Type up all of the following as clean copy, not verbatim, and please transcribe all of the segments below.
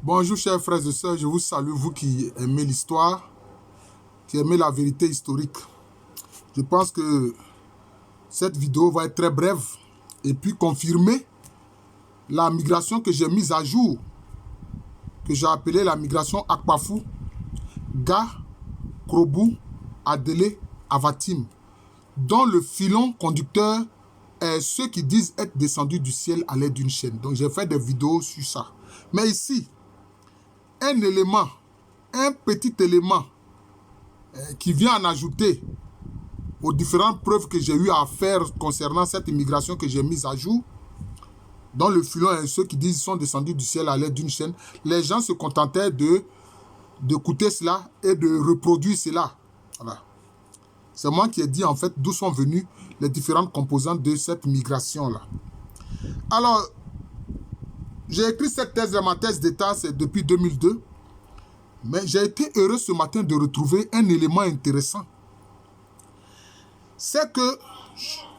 Bonjour chers frères et sœurs, je vous salue, vous qui aimez l'histoire, qui aimez la vérité historique. Je pense que cette vidéo va être très brève et puis confirmer la migration que j'ai mise à jour, que j'ai appelée la migration Akpafou, Ga, Krobou, Adélé, Avatim, dont le filon conducteur est ceux qui disent être descendus du ciel à l'aide d'une chaîne. Donc j'ai fait des vidéos sur ça. Mais ici, un élément, un petit élément qui vient en ajouter aux différentes preuves que j'ai eu à faire concernant cette immigration que j'ai mise à jour, dont le filon est ceux qui disent sont descendus du ciel à l'aide d'une chaîne. Les gens se contentaient d'écouter cela et de reproduire cela. Voilà. C'est moi qui ai dit en fait d'où sont venues les différentes composantes de cette migration-là. Alors, j'ai écrit cette thèse, ma thèse d'état, c'est depuis 2002. Mais j'ai été heureux ce matin de retrouver un élément intéressant. C'est que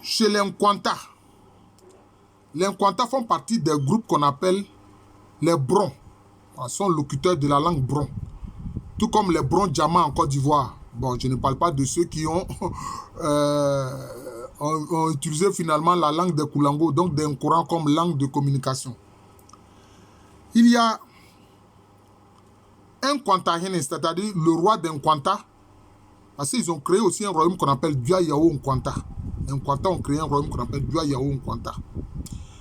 chez les Nkwanta font partie des groupes qu'on appelle les Brons. Ils sont locuteurs de la langue Bron. Tout comme les Brons Djama en Côte d'Ivoire. Bon, je ne parle pas de ceux qui ont utilisé finalement la langue des Koulango, donc des Nkoran comme langue de communication. Il y a un Nkwanta, c'est-à-dire le roi des Nkwanta, parce qu'ils ont créé aussi un royaume qu'on appelle Dua Yao Nkwanta. Les Nkwanta ont créé un royaume qu'on appelle Dua Yao Nkwanta.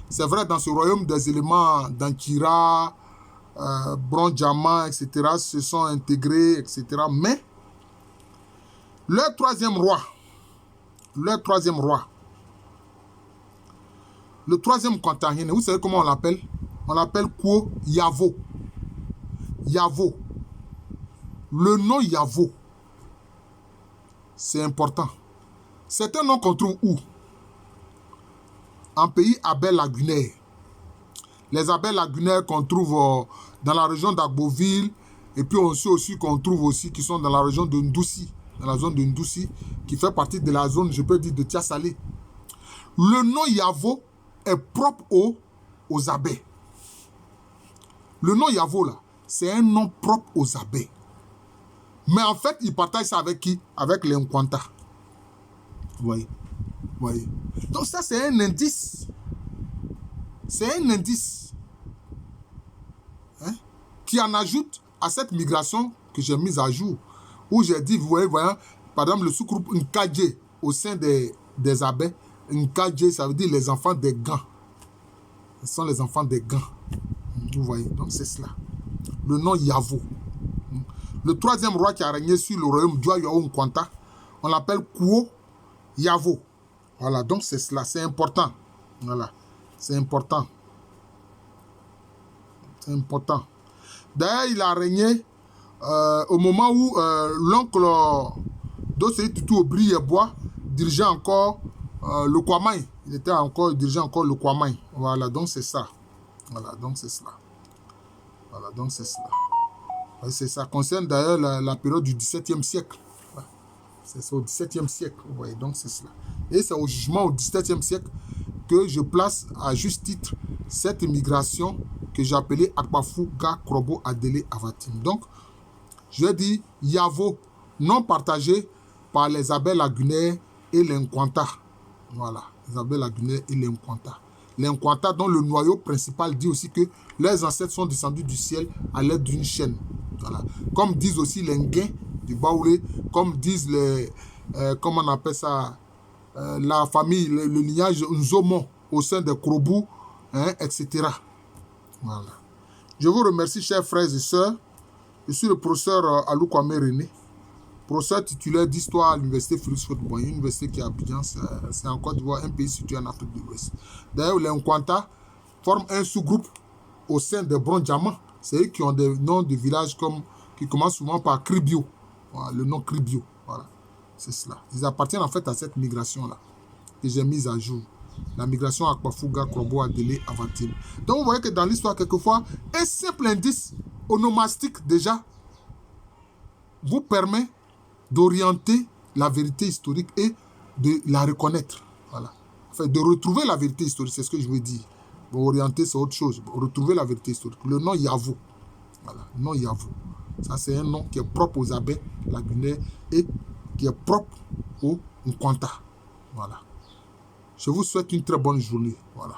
C'est vrai, dans ce royaume, des éléments d'Ankira, Bron Djama, etc., se sont intégrés, etc. Mais le troisième roi, le troisième Nkwanta, vous savez comment on l'appelle? On l'appelle Kwo Yavo. Yavo. Le nom Yavo, c'est important. C'est un nom qu'on trouve où? En pays Abel lagunaire. Les Abel lagunaires qu'on trouve dans la région d'Agboville, et puis aussi qu'on trouve aussi qui sont dans la région de Ndoussi, dans la zone de Ndoussi, qui fait partie de la zone, je peux dire, de Tiasalé. Le nom Yavo est propre aux Abel. Le nom Yavo, là, c'est un nom propre aux Abel. Mais en fait, ils partagent ça avec qui? Avec les Nkwanta. Vous voyez? Donc ça, c'est un indice. C'est un indice. Hein? Qui en ajoute à cette migration que j'ai mise à jour. Où j'ai dit, vous voyez, par exemple, le sous-groupe Nkadje au sein des Abel. Nkadje, ça veut dire les enfants des gants. Ce sont les enfants des gants. Vous voyez? Donc c'est cela. Le nom Yavo. Le troisième roi qui a régné sur le royaume Dua Yao Nkwanta, on l'appelle Kwo Yavo. Voilà, donc c'est cela, c'est important. Voilà, c'est important. C'est important. D'ailleurs, il a régné au moment où l'oncle Dosei Tutu Aubry Yeboah dirigeait encore le Kwamai. Il dirigeait encore le Kwamai. Voilà, donc c'est ça. Voilà, donc c'est cela. Voilà, donc c'est cela. Ça concerne d'ailleurs la période du XVIIe siècle. C'est au XVIIe siècle, vous voyez, donc c'est cela. Et c'est au jugement au XVIIe siècle que je place à juste titre cette immigration que j'ai appelée Akpafou, Ga, Krobo, Adélé, Avatim. Donc, je dis Yavo, non partagé par les Abel lagunaires et les Nkwanta. Voilà, les Abel lagunaires et les Nkwanta. Les Nkwanta, dont le noyau principal dit aussi que leurs ancêtres sont descendus du ciel à l'aide d'une chaîne. Voilà. Comme disent aussi les Nguins du Baoulé, comme disent les, comment on appelle ça, la famille, le lignage Nzomo au sein des Krobou, hein, etc. Voilà. Je vous remercie, chers frères et sœurs. Je suis le professeur Alou Kwame René, professeur titulaire d'histoire à l'université Félix Houphouët-Boigny, une université qui est à Abidjan, c'est en Côte d'Ivoire, un pays situé en Afrique de l'Ouest. D'ailleurs, les Nkwanta forment un sous-groupe au sein des Bron Djama. C'est eux qui ont des noms de villages qui commencent souvent par Kribio. Voilà, le nom Kribio. Voilà, c'est cela. Ils appartiennent en fait à cette migration-là que j'ai mise à jour. La migration Akpafou, Ga, Krobo, Adélé, Avatim. Donc vous voyez que dans l'histoire, quelquefois, un simple indice onomastique déjà vous permet d'orienter la vérité historique et de la reconnaître. Voilà. Enfin, de retrouver la vérité historique, c'est ce que je veux dire. Orienter, c'est autre chose. Retrouver la vérité historique. Le nom Yavo. Voilà, non Yavo. Ça, c'est un nom qui est propre aux abeilles lagunaires et qui est propre au Nkwanta. Voilà. Je vous souhaite une très bonne journée. Voilà.